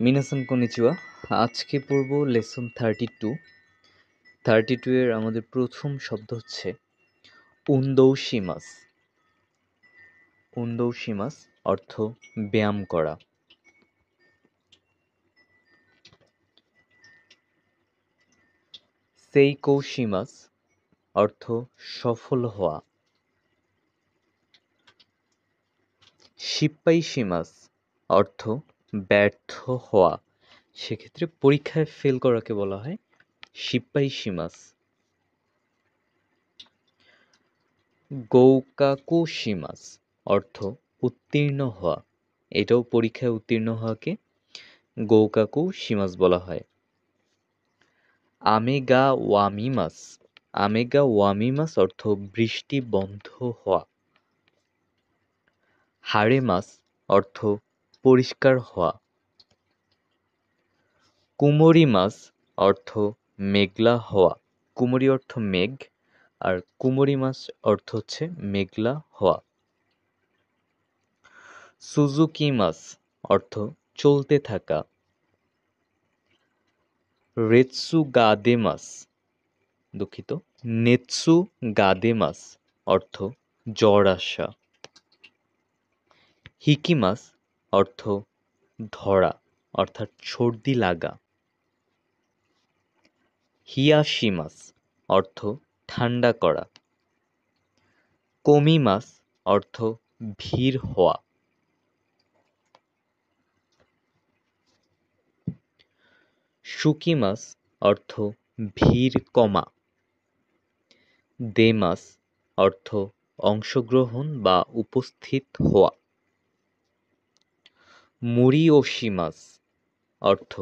মিনাসান কনিচিওয়া। আজকে পড়ব লেসন 32 এর আমাদের প্রথম শব্দ হচ্ছে উনদৌশিমাস। উনদৌশিমাস অর্থ ব্যায়াম করা। সেইকৌশিমাস অর্থ সফল হওয়া। শিপ্পাইশিমাস অর্থ ব্যর্থ হওয়া, সেক্ষেত্রে পরীক্ষায় ফেল করাকে বলা হয় শিপ্পাইশিমাস। গৌকাকুশিমাস অর্থ উত্তীর্ণ হওয়া, এটাও পরীক্ষায় উত্তীর্ণ হওয়াকে গৌকাকুশিমাস বলা হয়। আমেগা ওয়ামিমাস, আমেগা ওয়ামিমাস অর্থ বৃষ্টি বন্ধ হওয়া। হারেমাস অর্থ পরিষ্কার হওয়া। কুমরিমাস অর্থ মেঘলা হওয়া। কুমরি অর্থ মেঘ, আর কুমরিমাস অর্থ হচ্ছে মেঘলা হওয়া। সুজুকিমাস অর্থ চলতে থাকা। রেৎসুগাদেমাস, দুঃখিত, নেৎসুগাদেমাস অর্থ জ্বর আসা। হিকিমাস অর্থ ধরা, অর্থাৎ সর্দি লাগা। হিয়াশিমাস অর্থ ঠান্ডা করা। কোমিমাস অর্থ ভিড় হওয়া। শুকিমাস অর্থ ভিড় কমা। দেমাস অর্থ অংশগ্রহণ বা উপস্থিত হওয়া। মুরিওশিমাস অর্থ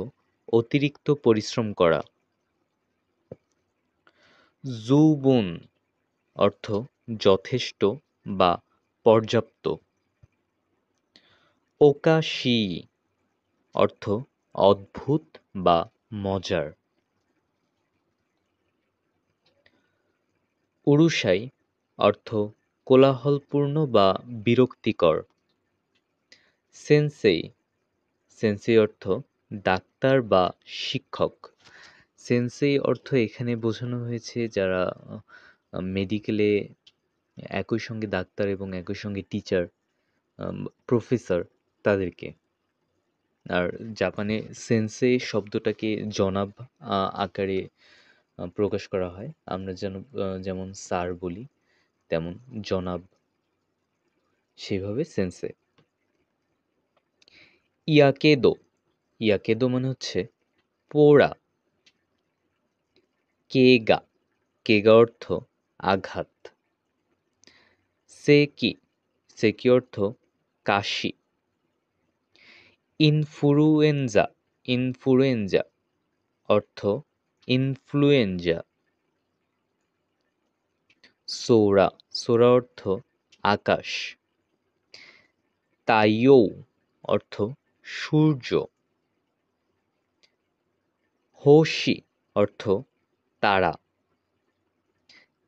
অতিরিক্ত পরিশ্রম করা। জুবুন অর্থ যথেষ্ট বা পর্যাপ্ত। ওকাশি অর্থ অদ্ভুত বা মজার। উরুশাই অর্থ কোলাহলপূর্ণ বা বিরক্তিকর। সেন্সেই, সেন্সেই অর্থ ডাক্তার বা শিক্ষক। সেন্সেই অর্থ এখানে বোঝানো হয়েছে যারা মেডিকেলে একই সঙ্গে ডাক্তার এবং একই সঙ্গে টিচার, প্রফেসর, তাদেরকে। আর জাপানে সেন্সেই শব্দটাকে জনাব আকারে প্রকাশ করা হয়। আমরা যেমন স্যার বলি, তেমন জনাব, সেভাবে সেন্সে। ইয়াকেদো, ইয়াকেদো মানে হচ্ছে পোড়া। কেগা, কেগা অর্থ আঘাত। সেকি, সেকি অর্থ কাশি। ইনফ্লুয়েঞ্জা, ইনফ্লুয়েঞ্জা অর্থ ইনফ্লুয়েঞ্জা। সোরা, সোরা অর্থ আকাশ। তাইয়ৌ অর্থ সূর্য। হোশি অর্থ তারা।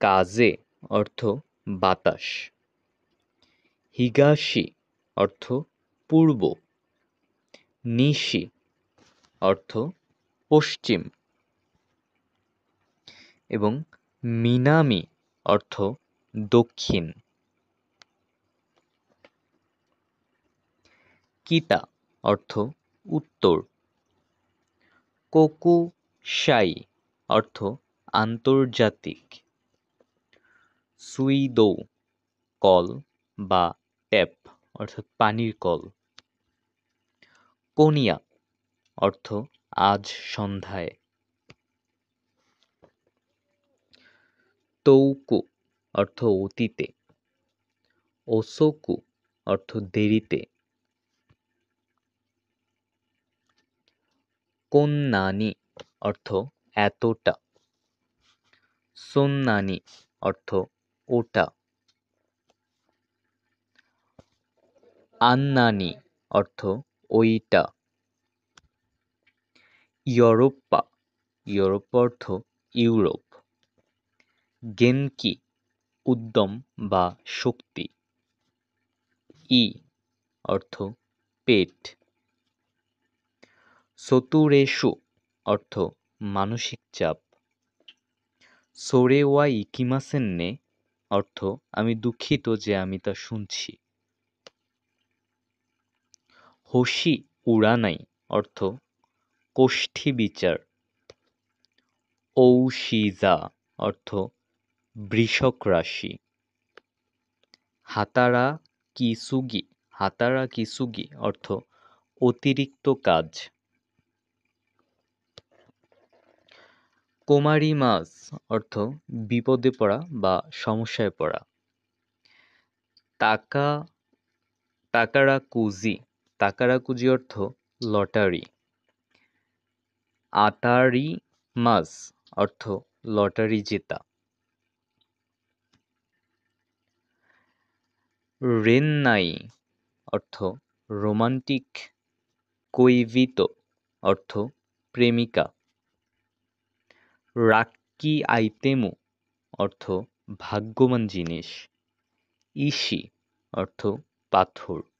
কাজে অর্থ বাতাস। হিগাশি অর্থ পূর্ব। নিশি অর্থ পশ্চিম এবং মিনামি অর্থ দক্ষিণ। কিতা অর্থ উত্তর। কোকুশাই অর্থ আন্তর্জাতিক। সুইদো কল বা ট্যাপ, অর্থাৎ পানির কল। কোনিয়া অর্থ আজ সন্ধ্যায়। তৌকু অর্থ অতীতে। ওসোকু অর্থ দেরিতে। কোন্নানি অর্থ এতটা। সোন্নানি অর্থ ওটা। আন্নানি অর্থ ওইটা। ইউরোপ্পা, ইউরোপ অর্থ ইউরোপ। গেনকি উদ্যম বা শক্তি। ই অর্থ পেট। সতুরেষু অর্থ মানসিক চাপ। সোরে ওয়া ইকিমাসেন নে অর্থ আমি দুঃখিত যে আমি তা শুনছি। হোশি উড়ানাই অর্থ কোষ্ঠী বিচার। ঔশিজা অর্থ বৃষক রাশি। হাতারা কিসুগি হাতারা কিসুগি অর্থ অতিরিক্ত কাজ। কোমারি মাস অর্থ বিপদে পড়া বা সমস্যায় পড়া। তাকা তাকারাকুজি অর্থ লটারি। আতারি মাস অর্থ লটারি জেতা। রেন্নাই অর্থ রোমান্টিক। কৈভিত অর্থ প্রেমিকা। রাক্কি আইতেমু অর্থ ভাগ্যবান জিনিস। ইসি অর্থ পাথর।